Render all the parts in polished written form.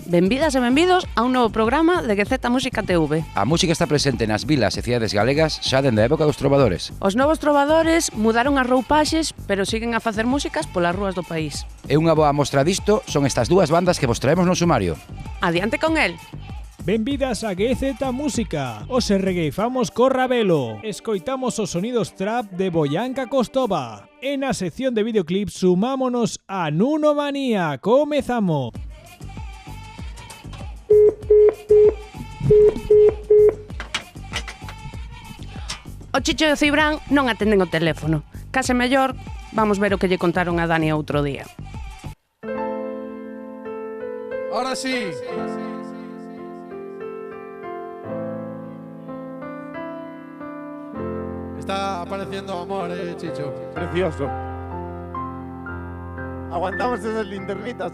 Benvidas e benvidos a un novo programa de GZ Música TV. A música está presente nas vilas e cidades galegas xa dende a época dos trovadores. Os novos trovadores mudaron as roupaxes, pero siguen a facer músicas polas rúas do país. E unha boa mostra disto son estas dúas bandas que vos traemos no sumario. Adiante con el! Benvidas a GZ Música. Os regueifamos co Rabelo. Escoitamos os sonidos trap de Boyanka Costova. En a sección de videoclips sumámonos a Nuno Manía. Comezamos. O Chicho e o Cibrán non atenden o teléfono. Case mellor, vamos ver o que lle contaron a Dani outro día. Ahora sí. Está apareciendo amor, Chicho. Precioso. Aguantamos esas linternitas,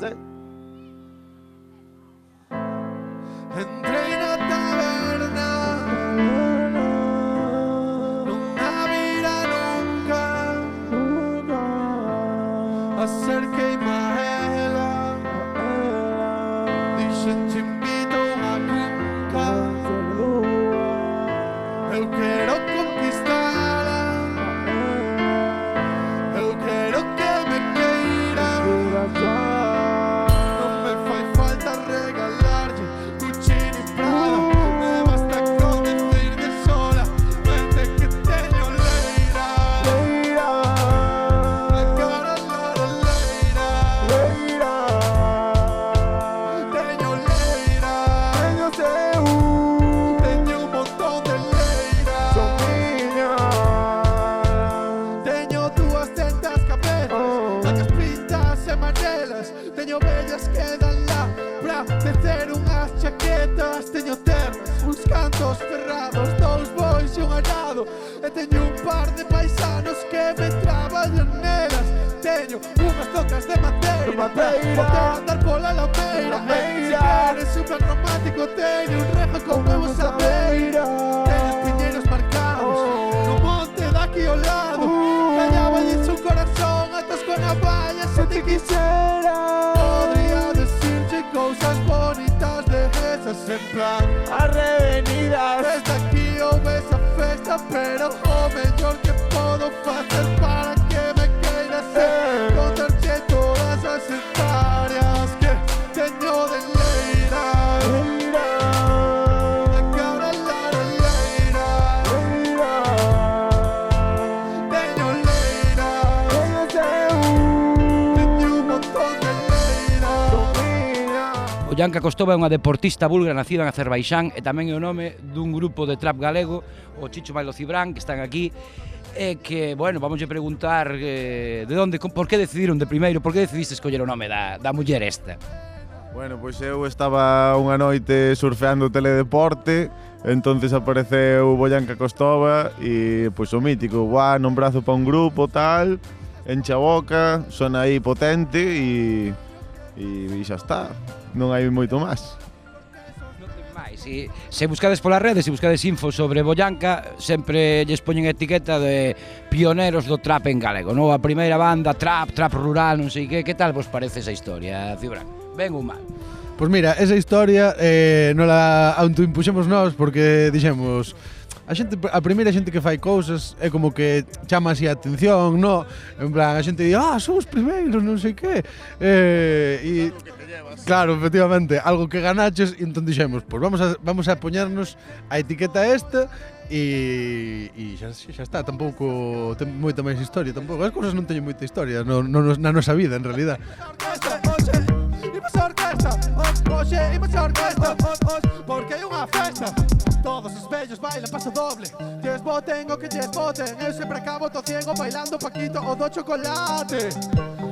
Entrei na taberna, non a vira nunca, acerqueime a ela, dixen te invito unha cunca, eu quero conquistala, eu quero que me queira, non me fai falta regalarlle Gucci ni Prada, me basta con decirte sola, vente que teño leira, la cara la leira, teño leira, teño un montón de leira, teño dúas tentas cabelas, sacas pintas e amarelas, teño bellas que dan lá pra tecer unhas chaquetas, teño terras, uns cantos cerrados, dous bois e un arado, e teño un par de paisanos que me traballan nelas, teño unhas tocas de madeira pra poder andar pola lameira, se queres un plan romántico teño un rejo con huevos a beira, teño os piñeiros marcados no monte daqui ao lado, callaballes un corazón atas con a valla se te quixera, podría decirte cousas bonitas de esas en plan As revenidas. desde aquí ou esa festa, pero o mellor que podo facer para que me queiras é contarte todas as hectáreas que teño de leira, la cabra la leira, teño leira, teño un montón de leira. Boyanka Costova é unha deportista búlgara nacida en Azerbaixán e tamén é o nome dun grupo de trap galego, o Chicho e o Cibrán, que están aquí. E que, bueno, vamos a preguntar de onde, por que decidiron de primeiro, por que decidiste escoller o nome da muller esta? Bueno, pois eu estaba unha noite surfeando o teledeporte, entonces apareceu Boyanka Costova e pois o mítico, nombrazo pa un grupo, tal, enche a boca, sona aí potente e xa está, non hai moito máis. Non ten máis. Se buscades polas redes, se buscades info sobre Boyanka, sempre lles poñen etiqueta de pioneros do trap en galego, non? A primeira banda, trap rural, non sei que tal vos parece esa historia, Cibrán? Ben ou mal? Pois mira, esa historia non la autoimpuxemos nós porque dixemos a primeira xente que fai cousas é como que chama así a atención, no? En plan, a xente di, somos primeiros, non sei que. E claro, efectivamente, algo que ganaches, e entón dixemos, pois vamos a poñernos a etiqueta esta e xa está, tampouco ten moita máis historia, tampouco. As cousas non teñen moita historia na nosa vida, en realidad. Oxe, imos a orquesta, porque hai unha festa. Todos os vellos bailan paso doble. Lles boten o que lles boten. Eu sempre acabo to ciego bailando Paquito o do chocolate.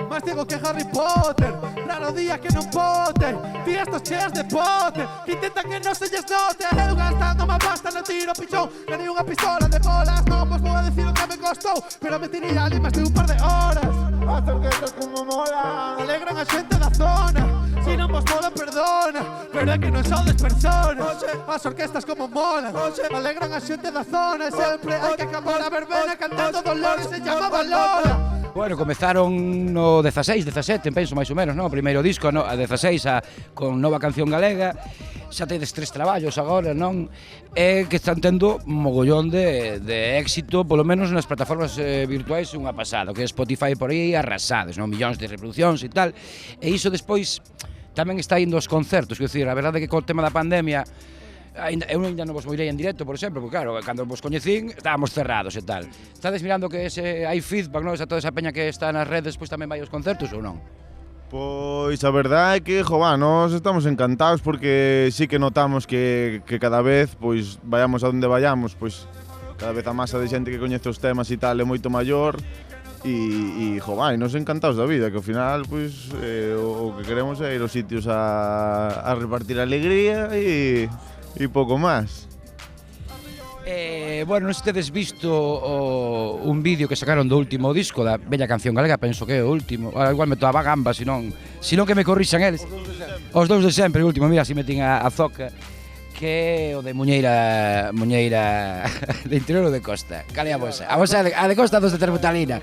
Más ciego que Harry Potter. Raro día que non pote. Fiestas cheas de pote que intentan que non se lles note. Eu gastando má pasta no tiro pichón. Gané unha pistola de bolas. Non vos vou a decir o que me costou, pero me tirei ali máis de un par de horas. As orquestas como molan alegran a xente da zona. Si non vos mola, perdona, pero é que non sodes personas. As orquestas como molan alegran a xente da zona. E sempre hai que acabar a verbena cantando Dolores se chamaba Lola. Bueno, comezaron no 16, 17, penso máis ou menos, non? O primeiro disco, no, a 16 con nova canción galega. Xa tedes 3 traballos agora, non? Que están tendo mogollón de éxito, polo menos nas plataformas virtuais unha pasada, que é Spotify por aí arrasados, non? Millóns de reproduccións e tal. E iso despois tamén está indo aos concertos, quer dizer, a verdade é que co tema da pandemia eu ainda non vos moirei en directo, por exemplo, porque claro, cando vos coñecín estábamos cerrados e tal. Estades mirando que hai feedback, non? Esa toda esa peña que está nas redes, pois tamén vai aos concertos ou non? Pois a verdade é que, nós estamos encantados porque sí que notamos que cada vez, pois, vayamos a onde vayamos, pois, cada vez a masa de xente que coñece os temas e tal é moito maior e nos encantados da vida, que ao final, pois, o que queremos é ir aos sitios a repartir alegría e pouco máis. Bueno, non sei se tedes visto un vídeo que sacaron do último disco da Bella Canción Galega, penso que é o último. Ahora igual meto a gamba, senón que me corrixan eles. Os dous de sempre, o último, mira, si metín a Zoca, que é o de Muñeira de Interior ou de Costa. Cal é a vosa? A vosa a de Costa, dos de Terbutalina.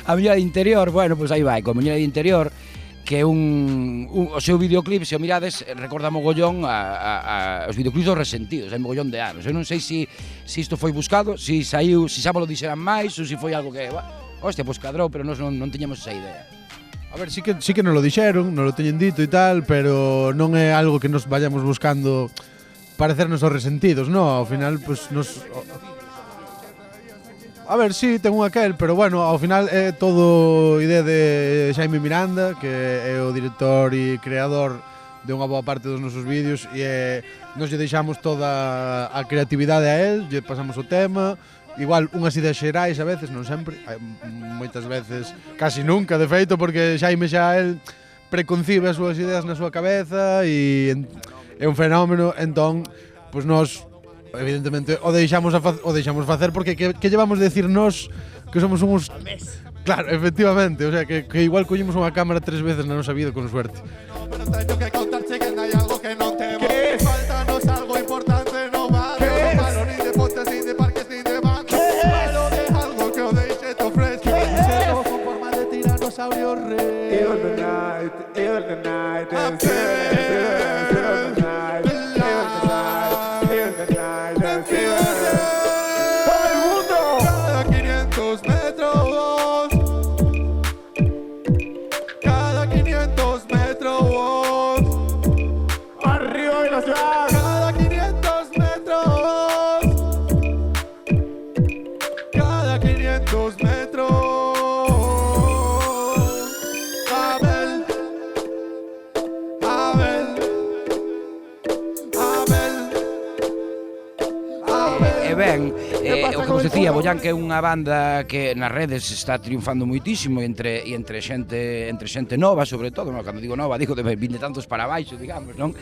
A Muñeira de Interior, bueno, pois aí vai, con Muñeira de Interior, que é o seu videoclip, se o mirades, recorda mogollón os videoclips dos Resentidos, hai mogollón de anos. Eu non sei se isto foi buscado, se saiu, se xa vos lo dixeran máis, ou se foi algo que, hostia, pois cadrou, pero nós non tiñamos esa idea. A ver, sí que nos lo dixeron, nos lo teñen dito e tal, pero non é algo que nos vayamos buscando parecernos aos Resentidos, no, ao final, pues, nos... A ver, sí, ten un aquel, pero bueno, ao final é todo idea de Xaime Miranda, que é o director e creador de unha boa parte dos nosos vídeos, e nos lle deixamos toda a creatividade a él, lle pasamos o tema, igual unhas ideas xerais a veces, non sempre, moitas veces, casi nunca, de feito, porque Xaime xa él preconcibe as súas ideas na súa cabeza e é un fenómeno, entón, pois nos... evidentemente o deixamos facer porque que llevamos de decirnos que somos uns... Claro, efectivamente, o sea, que igual collemos unha cámara 3 veces na nosa vida con suerte. Pero teño que contarte que hai algo que non te va. Faltanos algo importante, no va. Non falo nin de pontes, nin de parques, nin de bancos. Falo de algo que o deixe te ofrezco. Xero con forma de tiranosaurio rey. It was the night, O que vos decía, Boyanca é unha banda que nas redes está triunfando moitísimo entre xente nova, sobre todo, non? Cando digo nova, digo de 20 tantos para baixo, digamos, non?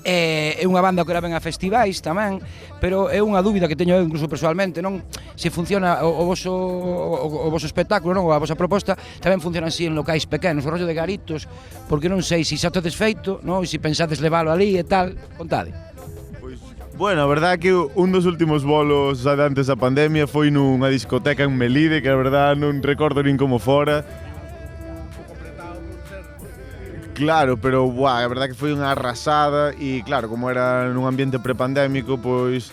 É unha banda que ora ven a festivais tamén, pero é unha dúbida que teño eu incluso personalmente, non? Se funciona o voso espectáculo, non? A vosa proposta tamén funciona así en locais pequenos, o rollo de garitos, porque non sei se xa tedes feito, non? E se pensades leválo ali e tal, contade. Bueno, a verdade é que un dos últimos bolos antes da pandemia foi nunha discoteca en Melide, que a verdade non recordo nin como fora. Claro, pero a verdade que foi unha arrasada e claro, como era nun ambiente prepandémico, pois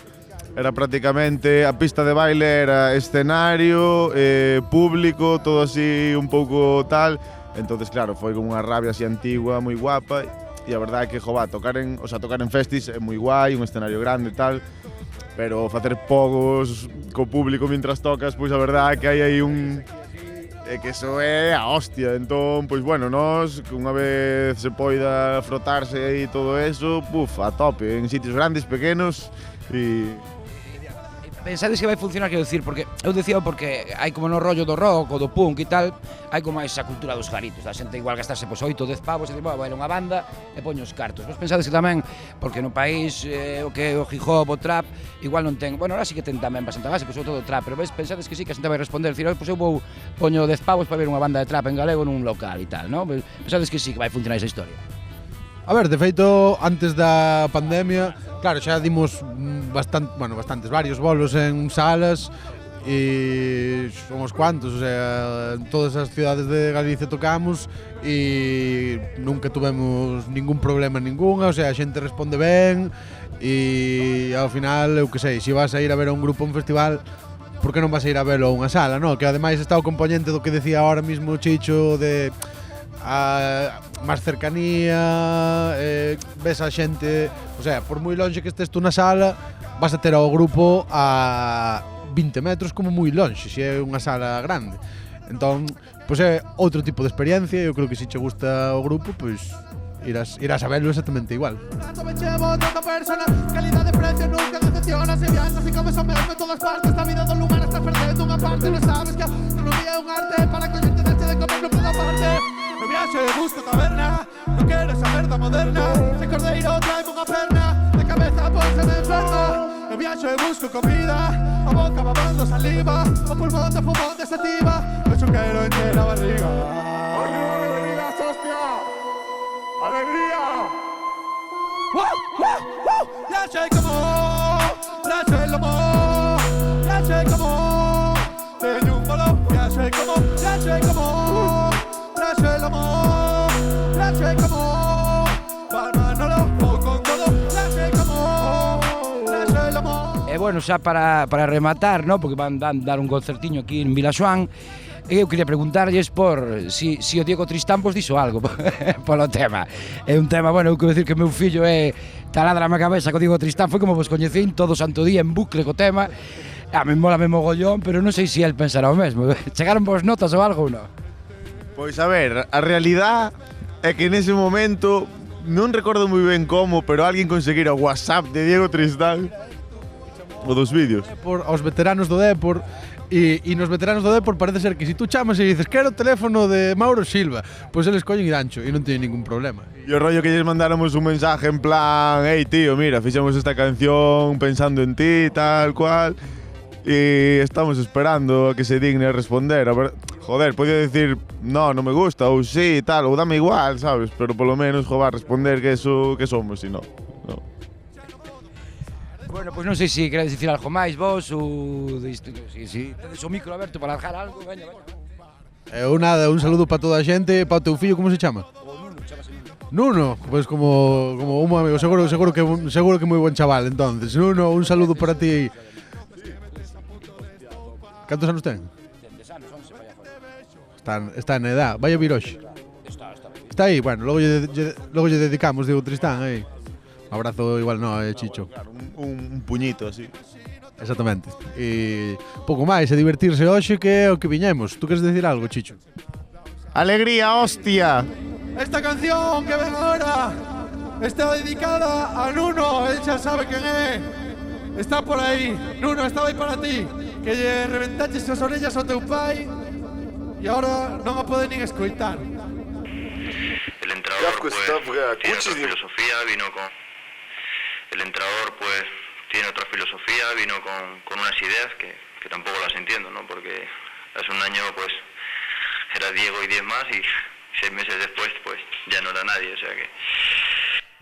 era prácticamente a pista de baile era escenario, público, todo así un pouco tal. Entonces, claro, foi como unha rabia así antigua, moi guapa. E a verdade é que, tocar en festis é moi guai, un escenario grande e tal, pero facer pogos co público mientras tocas, pois a verdade é que hai aí un... é que eso é a hostia, entón, pois bueno, nós, que unha vez se poida frotarse aí todo eso, a tope, en sitios grandes, pequenos, e... Pensades que vai funcionar, quero dicir, porque eu decía porque hai como no rollo do rock ou do punk e tal, hai como esa cultura dos garitos, a xente igual gastarse 8 ou 10 pavos e vai a unha banda e poño os cartos. Vos pensades que tamén, porque no país o que o hip hop, o trap, igual non ten, bueno, ahora sí que ten tamén bastante base, pois sobre todo o trap, pero pensades que sí que a xente vai responder, dicir, pois eu vou poño 10 pavos para ver unha banda de trap en galego nun local e tal, non? Pensades que sí que vai funcionar esa historia. A ver, de feito, antes da pandemia, claro, xa dimos varios bolos en salas e somos cuantos, o sea, en todas as ciudades de Galicia tocamos e nunca tuvemos ningún problema ninguna, o sea, a xente responde ben e ao final, eu que sei, se vas a ir a ver a un grupo a un festival, por que non vas a ir a verlo a unha sala, no? Que ademais está o componente do que decía ahora mismo Chicho de máis cercanía, ves a xente, o sea, por moi longe que estés tú na sala, vas a ter ao grupo a 20 metros como moi longe, se é unha sala grande. Entón, pois é outro tipo de experiencia, eu creo que se che gusta o grupo, pois irás a verlo exactamente igual. Me llevo tanta persona, calidad de precio nunca decepciona. Si viajas y comes o mesmo en todas partes, la vida do lugar estás perdendo unha parte. Non sabes que a gastronomía é un arte, para collerte deste de comer non puedo parte. Me viaxe, busco taberna, non quero saber da moderna. Se cordeiro trae unha perna, de cabeza ponse de enfermo. Me viaxe, busco comida, a boca babando saliva, o pulmón de fumón de sativa, o choquero entre la barriga. ¡Oye, alegría, hostia! ¡Alegría! Ya sé cómo, ya sé el amor, ya sé cómo, tengo un valor, ya sé cómo, ya sé cómo, ya sé el amor, ya sé cómo, Manolo, con todo, ya sé cómo, ya sé el amor. E bueno, xa para rematar, ¿no? Porque van dar un concertiño aquí en Vilaxoán. Eu quería preguntarlles por si o Diego Tristán vos dixo algo polo tema. É un tema, bueno, eu quero dicir que meu fillo é taladra na cabeza co Diego Tristán, foi como vos coñecín todo o santo día en bucle co tema. A mí mola me mogollón, pero non sei se el pensará o mesmo. Chegaron vos notas ou algo ou non? Pois a ver, a realidad é que nese momento non recordo moi ben como, pero alguén conseguira o WhatsApp de Diego Tristán o dos vídeos. Por aos veteranos do Depor. E nos veteranos do Depor parece ser que se tú chamas e dices quero o teléfono de Mauro Silva, pois eles collen e dancho e non teñen ningún problema. E o rollo que lles mandáramos un mensaje en plan hey tío, mira, fixemos esta canción pensando en ti, tal cual, e estamos esperando a que se digne a responder. A ver, joder, podía decir no, non me gusta, ou sí, tal, ou dame igual, sabes, pero polo menos, joder, responder que eso que somos, e non. Bueno, pois non sei se queredes dicir algo máis vos ou si tedes o micro aberto para aljar algo, veña. Eu nada, un saludo para toda a xente, para o teu fillo, como se chama? Nuno, pois como un amigo, seguro que moi buen chaval, entonces. Nuno, un saludo para ti. Cantos anos ten? 10 anos, 11 para allá. Está na edad, vai a vir hoxe. Está aí, bueno, logo lle dedicamos, digo, Tristán, aí. Abrazo igual no, Chicho. Claro, un puñito así. Exactamente. E pouco máis, a divertirse hoxe que é o que viñemos. Tú queres decir algo, Chicho? Alegría, hostia. Esta canción que ven ahora está dedicada a Nuno, él xa sabe quen é. Está por aí. Nuno, está aí para ti. Que lle reventaches as orellas ao teu pai e agora non a pode nin escoitar. El entrenador pues tiene otra filosofía, vino con... El entrenador pues tiene otra filosofía, vino con unas ideas que tampoco las entiendo, ¿no? Porque hace un año pues era Diego y 10 más y 6 meses después pues ya no era nadie, o sea que...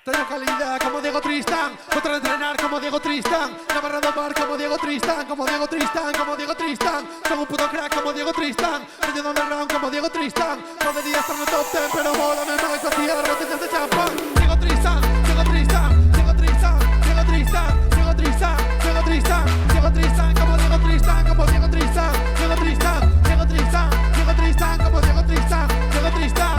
Tengo calidad como Diego Tristán, contra entrenar como Diego Tristán, Navarra do bar como Diego Tristán, como Diego Tristán, como Diego Tristán, son un puto crack como Diego Tristán, medio underground como Diego Tristán, no debería estar en el top 10 pero mólame más vaciar botellas de champán, Diego Tristán, Diego Tristán, Diego Tristán, Diego Tristán, Diego Tristán, Diego Tristán, Diego Tristán, como Diego Tristán, como Diego Tristán, Diego Tristán, Diego Tristán, Diego Tristán, como Diego Tristán, Diego Tristán.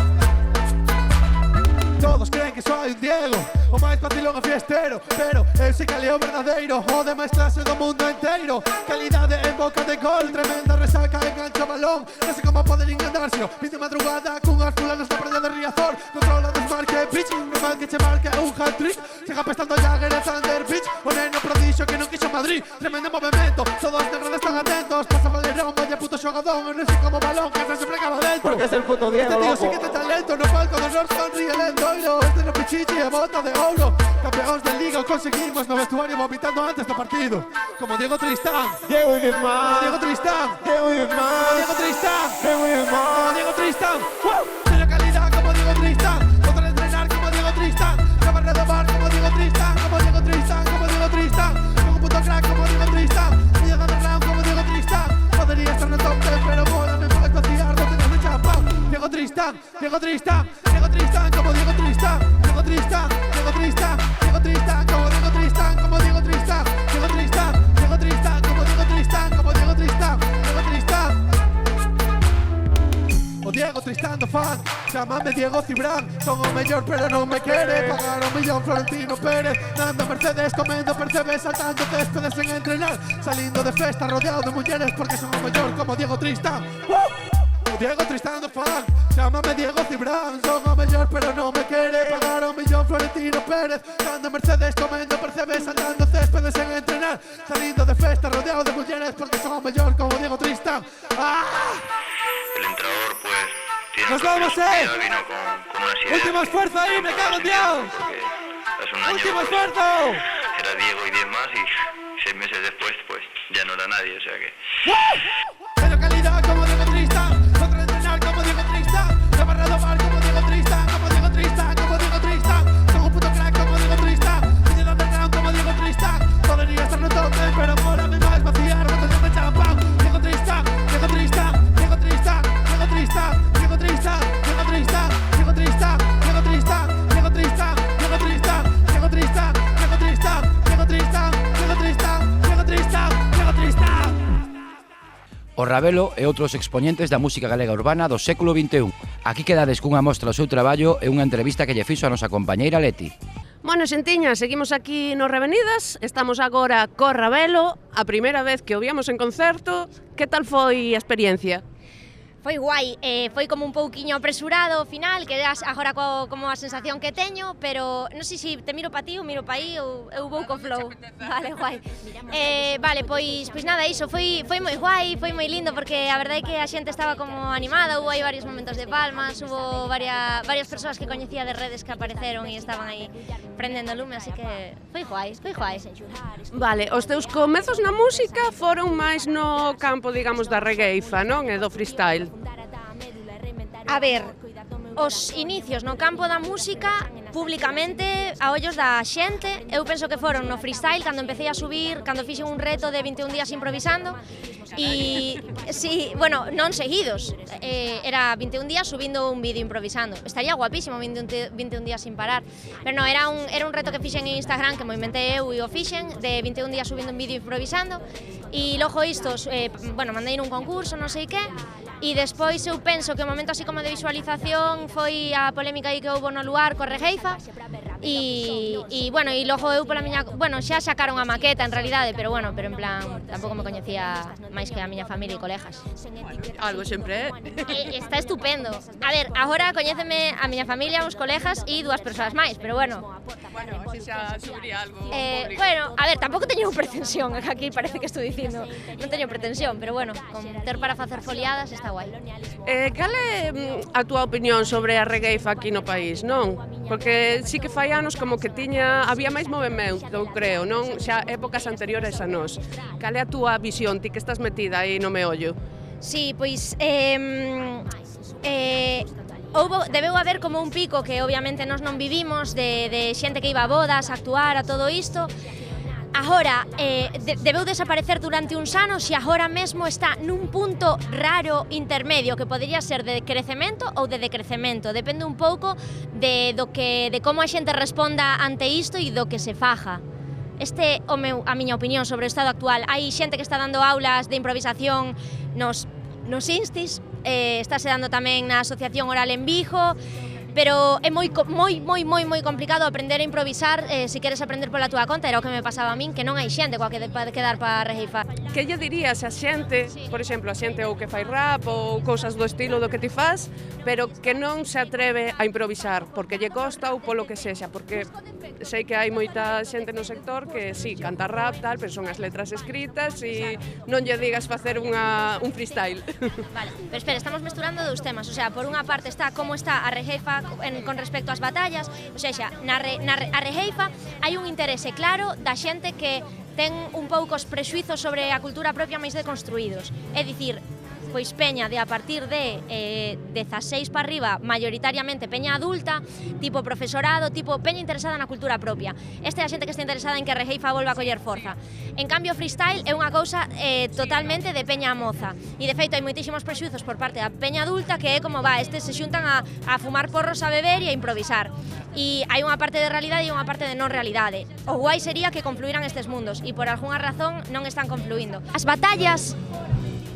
Todos creen que soy un Diego, o máis facilón a fiestero, pero eu sei que é o verdadeiro, o de máis clase do mundo inteiro. Calidade en boca de gol, tremenda resaca, engancha balón, non sei como poder engandarse, pide madrugada cunhas fulanos na praia de Riazor, controla desmarque, bitch, normal que che marque un hat-trick, chega pestando Jagger e Thunder, bitch, o neno prodixo que non quixo Madrid, tremendo movimento, todos de redes están atentos, pasa Valerón, vaya puto xogadón, non sei como balón, que se plegaba dentro, porque es el puto Diego, este tío sí que te talento, no palco dos Rock sonríe lento. Este no pichichi e bota de ouro, campeóns de liga, conseguimos no vestuario vomitando antes do partido, como Diego Tristán, Diego y Diezman, Diego Tristán, Diego y Diezman, Diego Tristán, Diego y Diezman, Diego Tristán, tiene calidad como Diego Tristán, contra entrenar como Diego Tristán, Navarra do bar como Diego Tristán, como Diego Tristán, como Diego Tristán, con un puto crack como Diego Tristán, medio underground como Diego Tristán. Tristán, Diego Tristán, como Diego Tristán, Diego Tristán, Diego Tristán, Diego Tristán, como Diego Tristán, como Diego Tristán, Diego Tristán, Diego Tristán, como Diego Tristán, como Diego Tristán, Diego Tristán. O Diego Tristán do fan, chámame Diego Cibrán. Son o mellor pero non me quere. Pagar un millón Florentino Pérez. Dando Mercedes, comendo percebes, saltando céspedes en entrenar. Salindo de festa rodeado de mulleres porque son o mellor como Diego Tristán. O Diego Tristán do fan, chámame Diego Cibrán. Son o mellor pero non me quere. Pagar un millón Florentino Pérez. Dando Mercedes, comendo percebes, saltando céspedes en entrenar. Salindo de festa rodeado de mulleres porque son o mellor como Diego Tristán. El entrenador pues tiene ¡nos vamos, vino con unas ideas. ¡Último esfuerzo ahí, me cago en Dios! Hace un año, ¡Último pues, esfuerzo! era Diego y 10 más y 6 meses después pues ya no era nadie, o sea que... Pero calidad como Diego Tristán, contra entrenar como Diego Tristán, de barra domar como Diego Tristán, como Diego Tristán, como Diego Tristán, son un puto crack como Diego Tristán, y de underground como Diego Tristán, podría estar no tope, pero mórame más vaciar botellas de champán. Diego Tristán, Diego Tristán, Diego Tristán, Diego Tristán, Diego Tristán, Diego Tristán, Diego Tristán, Diego Tristán, Diego Tristán, Diego Tristán, Diego Tristán, Diego Tristán, Diego Tristán, Diego Tristán, Diego Tristán, Diego Tristán. O Ravelo e outros expoñentes da música galega urbana do século XXI. Aquí quedades cunha mostra do seu traballo e unha entrevista que lle fixo a nosa compañeira Leti. Bueno, xentiña, seguimos aquí no Revenidas. Estamos agora co Ravelo, a primeira vez que o víamos en concerto. Que tal foi a experiencia? Foi guai, foi como un pouquiño apresurado ao final, que agora como a sensación que teño, pero non sei se te miro pa ti ou miro pa aí ou eu vou co flow. Vale, guai. Vale, pois nada, iso, foi moi guai, foi moi lindo, porque a verdade é que a xente estaba como animada, hubo aí varios momentos de palmas, hubo varias persoas que coñecía de redes que apareceron e estaban aí prendendo lume, así que foi guai, foi guai. Vale, os teus comezos na música foron máis no campo, digamos, da regueifa, non? E do freestyle. A ver, os inicios no campo da música, públicamente, a ollos da xente, eu penso que foron no freestyle, cando empecé a subir, cando fixen un reto de 21 días improvisando, e, sí, bueno, non seguidos, era 21 días subindo un vídeo improvisando. Estaría guapísimo 21 días sin parar, pero non, era un reto que fixen en Instagram, que mo inventé eu e o fixen, de 21 días subindo un vídeo improvisando, e logo isto, bueno, mandei un concurso, non sei que, e despois eu penso que o momento así como de visualización foi a polémica aí que houbo no lugar co Regueifa e bueno, e logo eu pola miña, bueno, xa sacaron a maqueta en realidade, pero bueno, pero en plan tampouco me coñecía máis que a miña familia e colegas. Algo sempre, Está estupendo. A ver, agora coñéceme a miña familia, os colegas e dúas persoas máis, pero bueno. Bueno, así xa subiría algo. Bueno, a ver, tampouco teño pretensión, aquí parece que estou dicindo. Non teño pretensión, pero bueno, con ter para facer foliadas está guai. Cal é a túa opinión sobre a regueifa aquí no país, non? Porque sí que fai anos como que había máis movemento, creo, non? Xa épocas anteriores a nós. Cal é a túa visión, ti que estás metida aí no meollo? Sí, pois debeu haber como un pico que obviamente nós non vivimos de xente que iba a bodas, a actuar, a todo isto. Agora, debeu desaparecer durante uns anos e agora mesmo está nun punto raro intermedio que podría ser de crecemento ou de decrecemento. Depende un pouco de como a xente responda ante isto e do que se faja. Este é a miña opinión sobre o estado actual. Hai xente que está dando aulas de improvisación nos instis, estáse dando tamén na Asociación Oral en Vigo, pero é moi complicado aprender a improvisar se queres aprender pola túa conta, era o que me pasaba a min, que non hai xente coa que quedar para regueifar. Que lle dirías a xente, por exemplo, a xente ou que fai rap ou cousas do estilo do que ti faz, pero que non se atreve a improvisar, porque lle costa ou polo que sexa, porque sei que hai moita xente no sector que sí, canta rap, tal, pero son as letras escritas e non lle digas facer un freestyle. Vale, pero espera, estamos mesturando dous temas, o sea, por unha parte está como está a regueifa con respecto ás batallas, ou seja, a regueifa hai un interese claro da xente que ten un pouco os prexuizos sobre a cultura propia máis deconstruídos. É dicir, pois peña de a partir de 16 para arriba, maioritariamente peña adulta, tipo profesorado, tipo peña interesada na cultura propia. Esta é a xente que está interesada en que Regeifa volva a coller forza. En cambio, freestyle é unha cousa totalmente de peña moza. E de feito hai moitísimos prexuizos por parte da peña adulta que é como estes se xuntan a fumar porros, a beber e a improvisar. E hai unha parte de realidade e unha parte de non realidade. O guai sería que confluíran estes mundos e por algunha razón non están confluindo. As batallas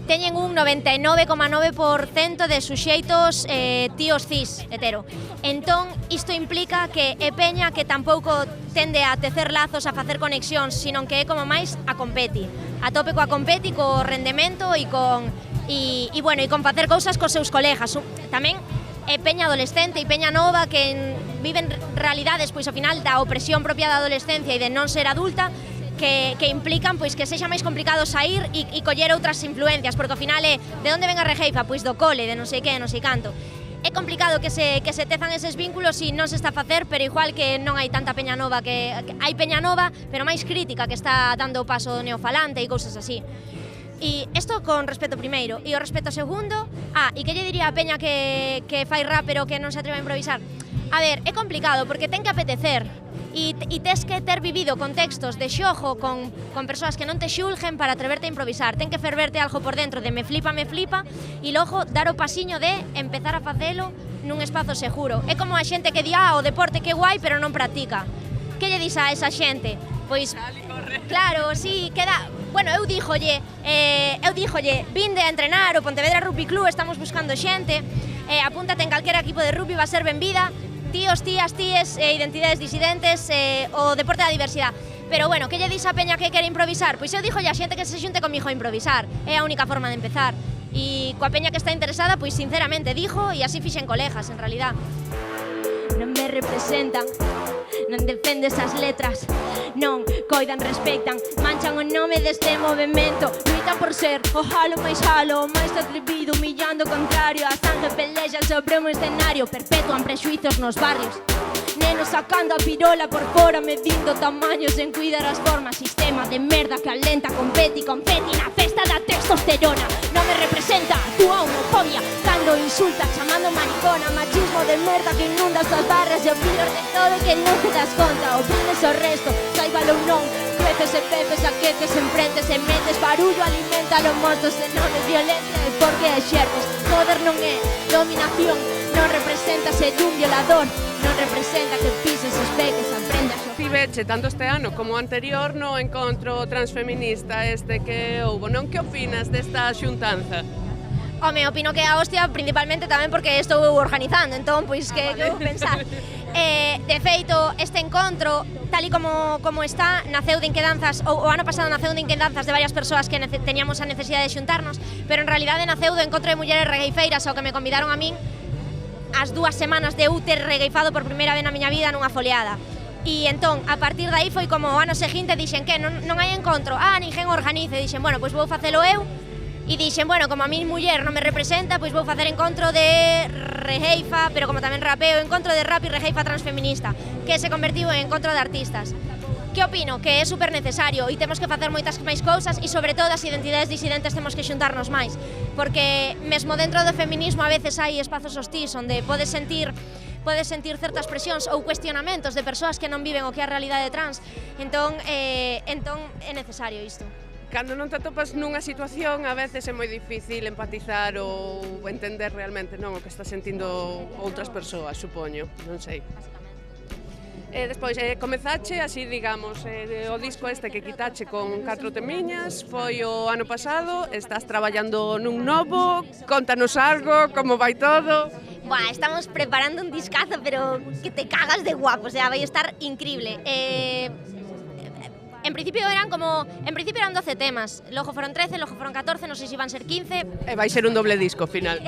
teñen un 99,9% de suxeitos tíos cis, hetero. Entón, isto implica que é peña que tampouco tende a tecer lazos, a facer conexións, sino que é como máis a competi. A tope coa competi, co rendemento e con facer cousas cos seus colegas. Tamén é peña adolescente e peña nova que viven realidades, pois ao final da opresión propia da adolescencia e de non ser adulta, que implican pois que sexa máis complicado sair e coller outras influencias, porque ao final é de onde ven a Regeifa, pois do cole, de non sei que, non sei canto. É complicado que se tezan eses vínculos e non se está a facer, pero igual que non hai tanta peña nova, que hai peña nova, pero máis crítica, que está dando o paso neofalante e cousas así. E isto con respeto primeiro, e o respeto segundo, e que lle diría a peña que fai rap pero que non se atreve a improvisar? A ver, é complicado porque ten que apetecer e tes que ter vivido contextos de xogo con persoas que non te xulguen para atreverte a improvisar. Ten que ferverte algo por dentro de me flipa e logo dar o pasiño de empezar a facelo nun espazo seguro. É como a xente que di, o deporte que guai pero non practica. Que lle dis a esa xente? Pois, claro, si, queda... Bueno, eu díjolle, vinde a entrenar o Pontevedra Rugby Club, estamos buscando xente, apúntate en calquera equipo de rugby, va a ser benvida, tíos, tías, tíes, identidades disidentes, o deporte da diversidade. Pero bueno, que lle dis a peña que quere improvisar? Pois eu díjolle a xente que se xunte comigo a improvisar, é a única forma de empezar. E coa peña que está interesada, pois sinceramente dijo, e así fixen colegas, en realidad. Non me representan, non defende esas letras, non coidan, respectan, manchan o nome deste movimento, luitan por ser o halo, máis atrevido, humillando o contrario, a sangue pelexa sobre un escenario, perpetúan prexuizos nos barrios. Nenos sacando a pirola por fora, medindo tamaños en cuidar as formas. Sistema de merda que alenta, competi na festa da testosterona. Non me representa a túa homofobia, cando insulta, chamando maricona. Machismo de merda que inunda as tuas barras e opinas de todo e que non te das conta. Opinas o resto, saibalo ou non. Creces e peces, aqueces, enfrentes e metes. Barullo alimenta los monstros e non é violencia, é porque é xerpes. Poder non é dominación, non representa ser un violador, non representa que pises os peques, aprendas o... Tiveche tanto este ano como anterior no encontro transfeminista que houbo, non? Que opinas desta xuntanza? Home, opino que a hostia principalmente tamén porque estou organizando, entón, pois, que vou pensar? De feito, este encontro, tal e como está, naceu de inquedanzas, o ano pasado naceu de inquedanzas de varias persoas que teníamos a necesidade de xuntarnos, pero en realidade naceu do encontro de mulleres regueifeiras ao que me convidaron a min as 2 semanas de eu ter regueifado por primeira vez na miña vida nunha foliada. E entón, a partir de aí foi como o ano seguinte dixen que non hai encontro, ninguén organice, dixen, bueno, pois vou facelo eu, e dixen, bueno, como a mi muller non me representa, pois vou facer encontro de regeifa, pero como tamén rapeo, encontro de rap e regeifa transfeminista, que se convertiu en encontro de artistas. Que opino? Que é super necesario e temos que facer moitas máis cousas e sobre todo as identidades disidentes temos que xuntarnos máis, porque mesmo dentro do feminismo a veces hai espazos hostís onde podes sentir certas presións ou cuestionamentos de persoas que non viven o que é a realidade trans, entón é necesario isto. Cando non te atopas nunha situación, a veces é moi difícil empatizar ou entender realmente o que está sentindo outras persoas, supoño, non sei. Despois, comezache así, digamos, o disco este que quitache con 4 temiñas, foi o ano pasado, estás traballando nun novo, contanos algo, como vai todo? Buah, estamos preparando un discazo, pero que te cagas de guapo, o sea, vai estar increíble. En principio eran 12 temas, logo foron 13, logo foron 14, non sei se van ser 15. Vai ser un doble disco, final.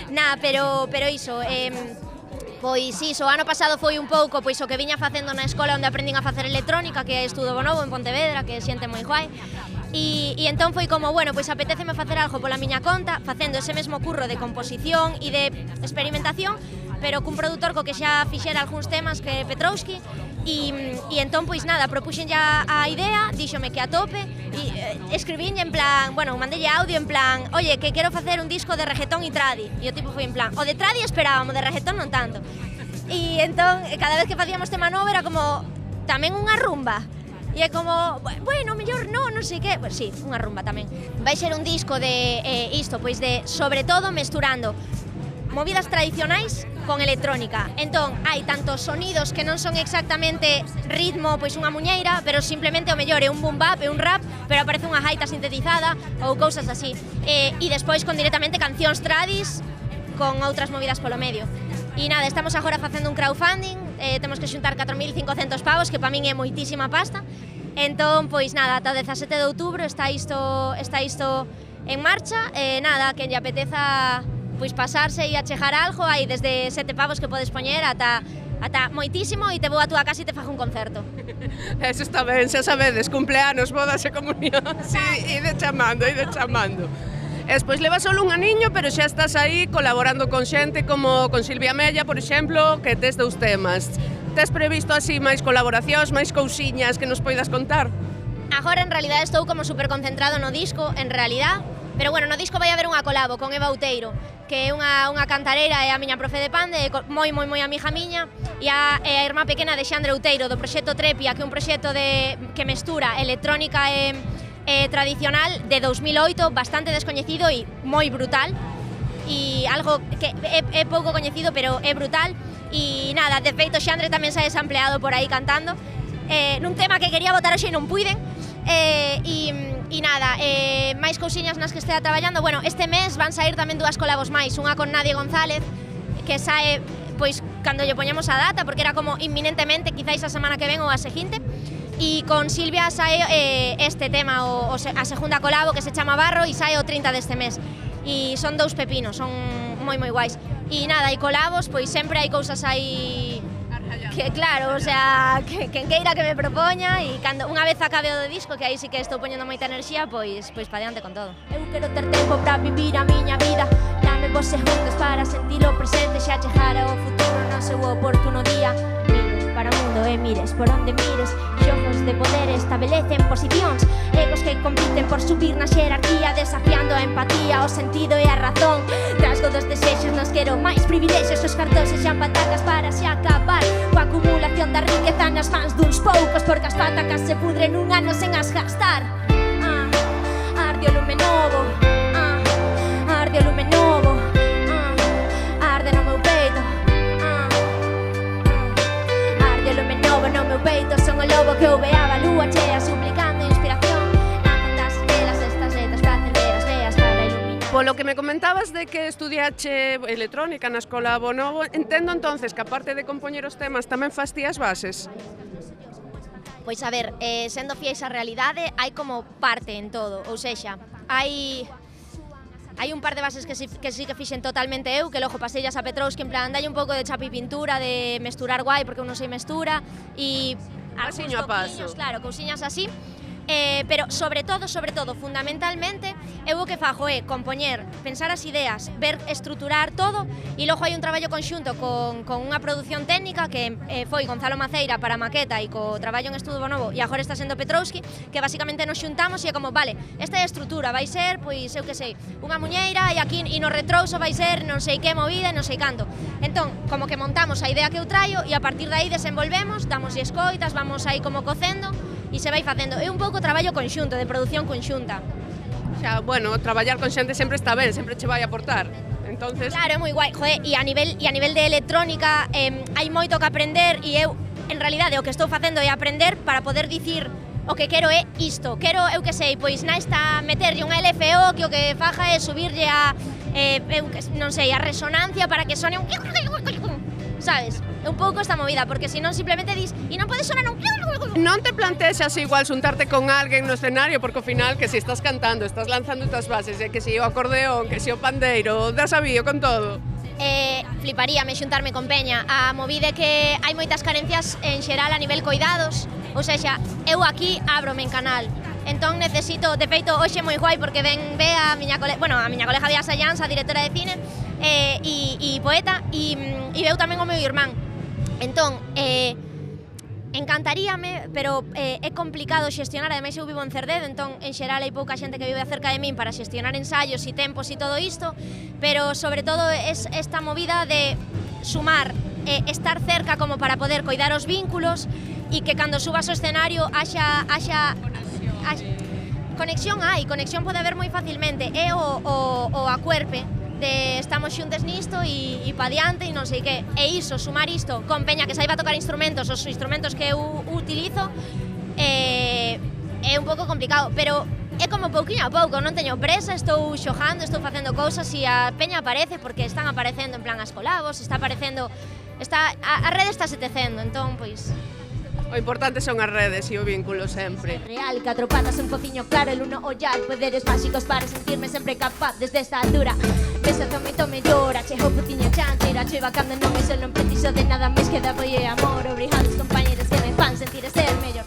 Nah, pero iso, pois iso, o ano pasado foi un pouco pois o que viña facendo na escola onde aprendín a facer electrónica, que é Estudo Bonobo en Pontevedra, que é xente moi guai. E entón foi como, bueno, pois apetéceme facer algo pola miña conta, facendo ese mesmo curro de composición e de experimentación, pero cun produtor co que xa fixera algúns temas, que é Petrovski, E entón, pois nada, propuxen ya a idea, díxome que a tope, e escribín en plan, bueno, mandelle audio en plan, oye, que quero facer un disco de reggaetón e tradi. E o tipo foi en plan, o de tradi esperábamos, de reggaetón non tanto. E entón, cada vez que facíamos tema novo era como, tamén unha rumba. E é como, bueno, mellor non sei que. Pues sí, unha rumba tamén. Vai ser un disco de isto, pois de, sobre todo, mesturando movidas tradicionais con electrónica. Entón, hai tantos sonidos que non son exactamente ritmo, pois unha muñeira, pero simplemente o mellor é un boom bap, é un rap, pero aparece unha gaita sintetizada ou cousas así. E despois con directamente cancións tradis con outras movidas polo medio. E nada, estamos agora facendo un crowdfunding, temos que xuntar 4.500 pavos, que para min é moitísima pasta. Entón, pois nada, ata o 17 de outubro está isto en marcha. Nada, que lle apeteza pois pasarse e achegar algo, hai desde 7 pavos que podes poñer ata moitísimo e te vou a túa casa e te fago un concerto. Eso está ben, xa sabedes, cumpleanos, bodas e comunión, sí, ide chamando. Despois leva solo un aniño, pero xa estás aí colaborando con xente como con Silvia Mella, por exemplo, que tes 2 temas. Tes previsto así máis colaboracións, máis cousiñas que nos poidas contar? Agora, en realidad, estou como super concentrado no disco, en realidad, pero bueno, no disco vai haber unha colabo con Eva Outeiro, que é unha cantareira, é a miña profe de pande, moi amiga miña, e a irmá pequena de Xandre Outeiro, do proxecto Trepia, que é un proxecto que mestura electrónica e tradicional de 2008, bastante descoñecido e moi brutal, e algo que é pouco coñecido, pero é brutal. E nada, de feito Xandre tamén sae sampleado por aí cantando, nun tema que quería botar hoxe e non puiden. E nada, máis cousiñas nas que estea traballando. Bueno, este mes van sair tamén 2 colabos máis, unha con Nadia González, que sae pois cando lle poñemos a data, porque era como inminentemente, quizáis a semana que ven ou a seguinte. E con Silvia sae este tema, a segunda colabo, que se chama Barro, e sae o 30 deste mes. E son 2 pepinos, son moi guais. E nada, e colabos, pois sempre hai cousas aí que claro, o sea, quen queira que me propoña, e cando unha vez acabe o do disco, que aí sí que estou poñendo moita enerxía, pois pa diante con todo. Eu quero ter tempo para vivir a miña vida, dame vos segundos para sentir o presente, xa chegara o futuro no seu oportuno día. Miro para o mundo e mires por onde mires, xogos de poder establecen posicións, egos que compiten por subir na xerarquía, desafiando a empatía, o sentido e a razón. Trasgo dos desexos, nos quero máis privilexios, os cartóns e xan patacas para se acabar coa acumulación da riqueza nas mans duns poucos, porque as patacas se pudren un ano sen as gastar. Arde o lume novo, arde o lume novo, arde no meu peito, arde o lume novo no meu peito. Son o lobo que ouveaba a lúa chea, suplicando inspiración. Nacen das velas estas letras para acender as veas para iluminar. Polo que me comentabas de que estudiache electrónica na escola Bonobo, entendo entonces que aparte de compoñer os temas tamén fas ti as bases? Pois a ver, sendo fiéis á realidade, hai como parte en todo, ou sexa, hai un par de bases que sí que fixen totalmente eu, que logo paseillas a Petrovski en plan, dalle un pouco de chapi pintura, de mesturar guai, porque eu non sei mestura, e Pasiño a paso. Claro, cousiñas así. Pero sobre todo, fundamentalmente, eu o que fago é compoñer, pensar as ideas, ver, estruturar todo, e logo hai un traballo conxunto con unha produción técnica que foi Gonzalo Maceira para a maqueta e co traballo en Estudo Bonobo, e agora está sendo Petrovski, que basicamente nos xuntamos e é como, vale, esta é a estrutura, vai ser, pois, eu que sei, unha muñeira, e aquí e no retrouso vai ser non sei que movida e non sei canto. Entón, como que montamos a idea que eu traio e a partir de aí desenvolvemos, damos escoitas, vamos aí como cocendo, e se vai facendo. É un pouco traballo conxunto, de produción conxunta. Xa, bueno, traballar con xente sempre está ben, sempre che vai aportar. Entonces... Claro, é moi guai. Joder, e a nivel de electrónica hai moito que aprender, e eu, en realidade, o que estou facendo é aprender para poder dicir o que quero é isto. Quero, eu que sei, pois nesta meterlle un LFO que o que faja é subirlle a, non sei, a resonancia para que sone un... Sabes? É un pouco esta movida, porque senón simplemente dis e non pode sonar un... Non te plantexas igual xuntarte con alguén no escenario, porque ao final que si estás cantando, estás lanzando estas bases, que si o acordeón, que si o pandeiro, das avío con todo. Fliparíame xuntarme con Peña. A movide que hai moitas carencias en xeral a nivel coidados, ou seja, eu aquí ábrome en canal. Entón necesito, de feito, hoxe moi guai porque ve a miña colega, bueno, a miña colega Bea Sayans, a directora de cine e poeta, e veu tamén o meu irmán. Entón, encantaríame, pero é complicado xestionar, ademais eu vivo en Cerdedo, entón en xeral hai pouca xente que vive cerca de min para xestionar ensaios e tempos e todo isto, pero sobre todo é esta movida de sumar, estar cerca como para poder coidar os vínculos e que cando subas ao escenario haxa conexión pode haber moi facilmente, é o acuerpe de estamos xuntes nisto e pa diante e non sei que. E iso, sumar isto con peña que saiba tocar instrumentos, os instrumentos que eu utilizo, é un pouco complicado, pero é como pouquinho a pouco, non teño presa, estou xogando, estou facendo cousas e a peña aparece porque están aparecendo en plan as colabos, está aparecendo, a rede está se tecendo, entón, pois... O importante son as redes e o vínculo sempre. Real, 4 patas, un fociño claro, el uno ollar, poderes máxicos para sentirme sempre capaz desde esta altura. Desde moito mellor, achego putiño chanteira, cheva cando non me solo non preciso de nada máis que de apoio e amor, obrigados compañeros que me fan sentir e ser mellor.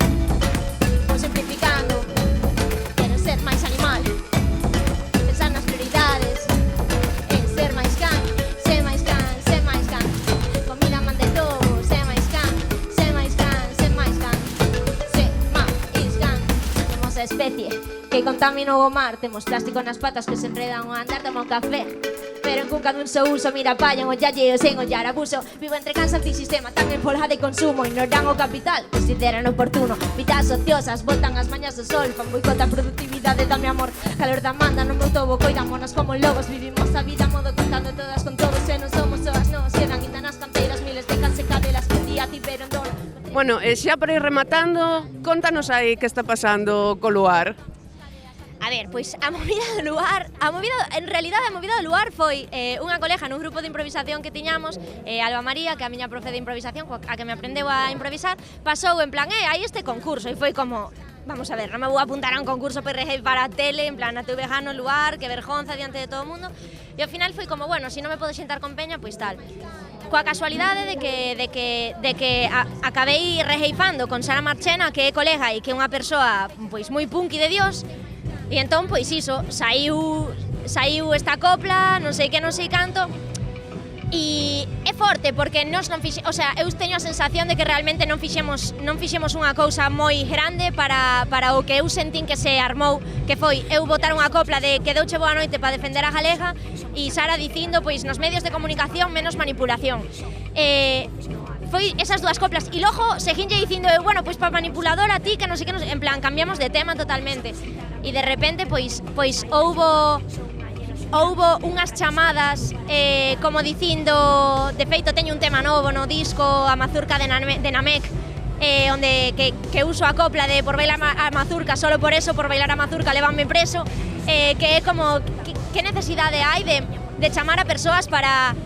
Vou simplificando, quero ser máis animal, pensar nas prioridades, en ser máis can, ser máis can, ser máis can, comida man de todo. Especie que contaminó o mar. Temos plástico nas patas que se enredan ao andar. Toma un café, pero en cunca dun só uso. Mira, pallan o yalleo sen ollar abuso. Vivo entre cansa antisistema tan en folga de consumo. Ignoran o capital, consideran oportuno. Vidas ociosas, botan as mañas do sol. Fan boicota a productividade, dame amor. Calor da manda, no meu tobo, coidámonos como lobos. Vivimos a vida a modo contando todas con todos. E non somos soas, nos quedan guita nas canteiras. Miles de cadelas que un día tiveron dor. Bueno, e xa para ir rematando, contanos aí que está pasando co Luar. A ver, pois a movida do Luar, en realidade a movida do Luar foi unha colega nun grupo de improvisación que tiñamos, Alba María, que é a miña profe de improvisación, a que me aprendeu a improvisar, pasou en plan, hai este concurso, e foi como, vamos a ver, non me vou apuntar a un concurso para a tele, en plan, a TV no Luar, que vergonza diante de todo o mundo, e ao final foi como, bueno, se non me podo xentar con peña, pois tal. Coa casualidade de que acabei rejeifando con Sara Marchena, que é colega e que é unha persoa pois moi punky de Dios, e entón, pois iso, saiu esta copla, non sei que, non sei canto, e é forte porque nós non fixemos, o sea, eu teño a sensación de que realmente non fixemos unha cousa moi grande para o que eu sentín que se armou, que foi eu botar unha copla de que deuche boa noite para defender a galega e Sara dicindo, pois, nos medios de comunicación menos manipulación. Foi esas dúas coplas e logo seguinlle dicindo, bueno, pois para manipuladora ti, que non sei que, en plan, cambiamos de tema totalmente. E de repente, pois houbo unhas chamadas como dicindo, de feito teño un tema novo no disco, a mazurca de Namek, onde que uso a copla de por bailar a mazurca, solo por eso, por bailar a mazurca levanme preso, que é como que necesidade hai de chamar a persoas para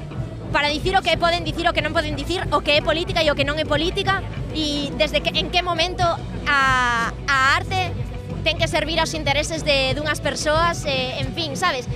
dicir o que poden dicir, o que non poden dicir, o que é política e o que non é política, e desde en que momento a arte ten que servir aos intereses dunhas persoas, en fin, sabes?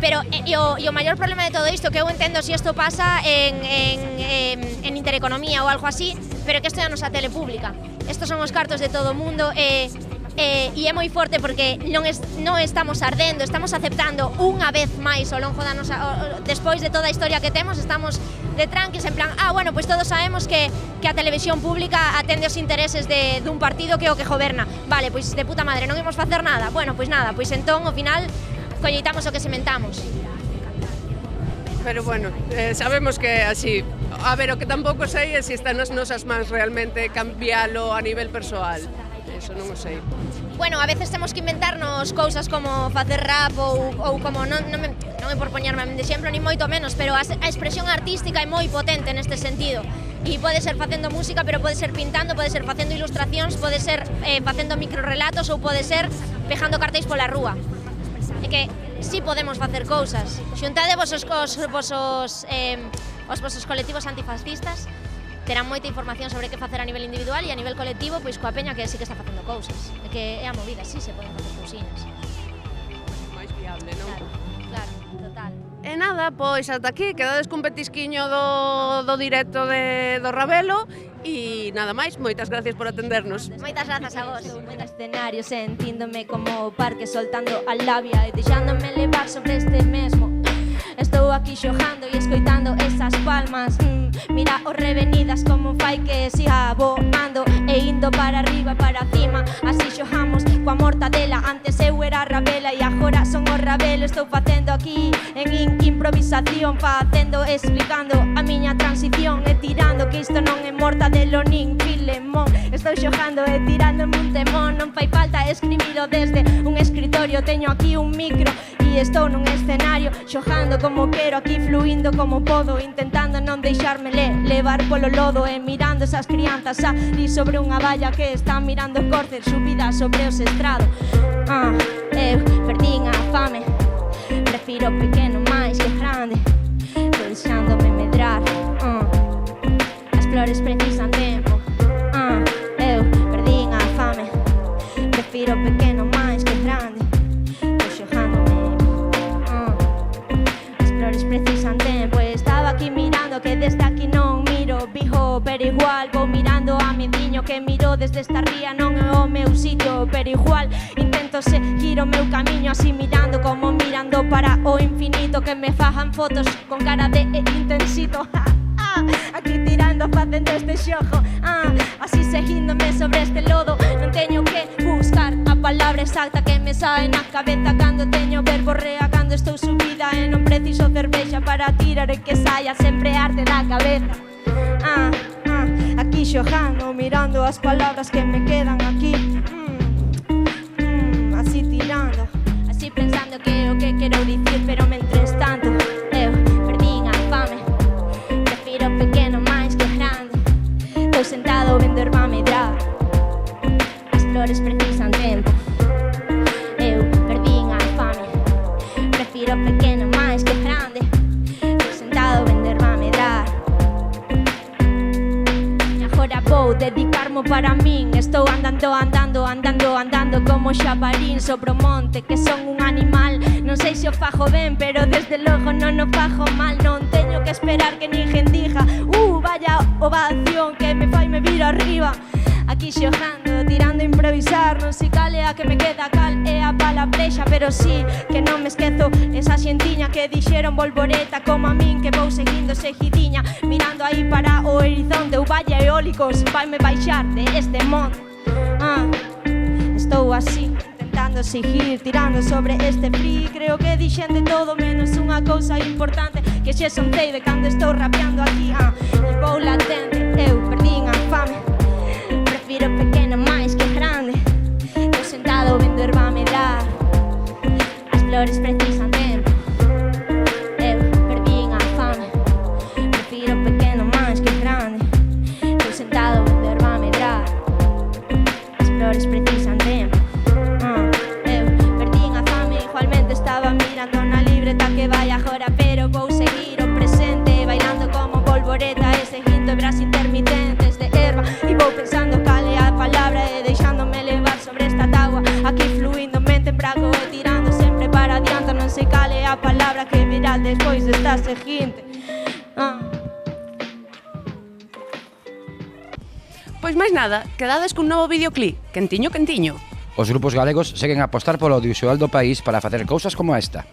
Pero o maior problema de todo isto, que eu entendo se isto pasa en Intereconomía ou algo así, pero que isto é a nosa tele pública. Estos son os cartos de todo o mundo, e é moi forte porque non estamos ardendo, estamos aceptando unha vez máis ao longo da nosa, despois de toda a historia que temos, estamos de tranquis en plan, bueno, pois todos sabemos que a televisión pública atende os intereses dun partido que é o que goberna. Vale, pois de puta madre, non imos facer nada. Bueno, pois nada, pois entón ao final colleitamos o que sementamos. Pero bueno, sabemos que así. A ver, o que tampouco sei é se está nas nosas mans realmente cambialo a nivel persoal. Eso non o sei. Bueno, a veces temos que inventarnos cousas como facer rap ou como non é por poñerme de exemplo ni moito menos, pero a expresión artística é moi potente neste sentido. E pode ser facendo música, pero pode ser pintando, pode ser facendo ilustracións, pode ser facendo microrelatos ou pode ser pejando cartéis pola rúa. É que si podemos facer cousas. Xuntade vos os vosos colectivos antifascistas, terán moita información sobre que facer a nivel individual e a nivel colectivo, pois coa peña que sí que está facendo cousas. É que é a movida, sí se poden facer cousiñas. máis viable, non? Claro, total. E nada, pois ata aquí, quedades cun petisquiño do directo do Ravelo e nada máis, moitas gracias por atendernos. Moitas grazas a vos. En escenario sentíndome como o parque soltando a labia e deixándome levar sobre este mesmo. Estou aquí xogando e escoitando esas palmas. Mira os revenidas como fai que siga voando e indo para arriba, para cima. Así xojamos coa mortadela. Antes eu era Ravela e agora son o Ravelo. Estou facendo aquí en improvisación, facendo, explicando a miña transición e tirando, que isto non é mortadelo nin filemón. Estou xojando e tirando un temón. Non fai falta escribilo desde un escritorio. Teño aquí un micro e estou nun escenario, xojando como quero, aquí fluindo como podo, intentando non deixarme levar polo lodo e mirando esas crianzas ali sobre unha valla que están mirando cortes subidas sobre os estrados. Eu perdín a fame, prefiro pequeno máis que grande, deixándome medrar. As flores precisan tempo. Eu perdín a fame, prefiro pequeno máis que grande, deixándome. As flores precisan tempo. Estaba aquí mirando que desde aquí non miro bijo, pero igual vou mirando a mediño que miro desde esta ría. Non é o meu sitio, pero igual intento seguir o meu camiño, así mirando como mirando para o infinito, que me fajan fotos con cara de intensito. Aquí tirando, facendo este xojo, así seguíndome sobre este lodo. Non teño que buscar a palabra exacta que me sae na cabeza cando teño verborrea, cando estou subida e non preciso cervexa para tirar e que saia sempre arte da cabeza. Aquí xojando, mirando as palabras que me quedan aquí, así tirando, así pensando que é o que quero dicir, pero mentres tanto eu perdín a fame, prefiro pequeno máis que grande, estou sentado vendo erva medrar, as flores precisan tempo. Eu perdín a fame, prefiro pequeno máis que grande, estou sentado vendo erva medrar. E agora vou dedicarmo para min. Estou andando como xabarín sobre o monte, que son un animal. Non sei se o fajo ben, pero desde logo non o fajo mal. Non teño que esperar que ninguén diga vaya ovación que me fai me vir arriba. Aquí xojando, tirando a improvisar, non sei cal é a que me queda, cal é a palabrexa, pero sí que non me esquezo esa xentiña que dixeron volvoreta como a min, que vou seguindo seguidiña, mirando aí para o horizonte, o valle eólicos, vaime baixar de este monte. Estou así, intentando seguir tirando sobre este free. Creo que dixen de todo menos unha cousa importante, que xe son cei de cando estou rapeando aquí. E vou latente, eu perdín a fame, prefiro pequeno máis que grande, estou sentado vendo erva medrar, as flores precisan tempo. Eu perdín a fame, prefiro pequeno máis que grande, estou sentado vendo erva medrar, as flores precisan tempo. Eu perdín a fame, igualmente estaba mirando na libreta que vai agora, pero vou seguir o presente, bailando como volvoreta e seguindo hebras intermitentes de erva. E vou pensando cal é a palabra e deixándome levar sobre esta tábua, aquí fluindo mente en brago e tirando sempre para adiante. Non sei cal é a palabra que virá despois desta seguinte. Pois máis nada, quedades cun novo videoclip, quentiño, quentiño. Os grupos galegos seguen a apostar polo audiovisual do país para facer cousas como esta.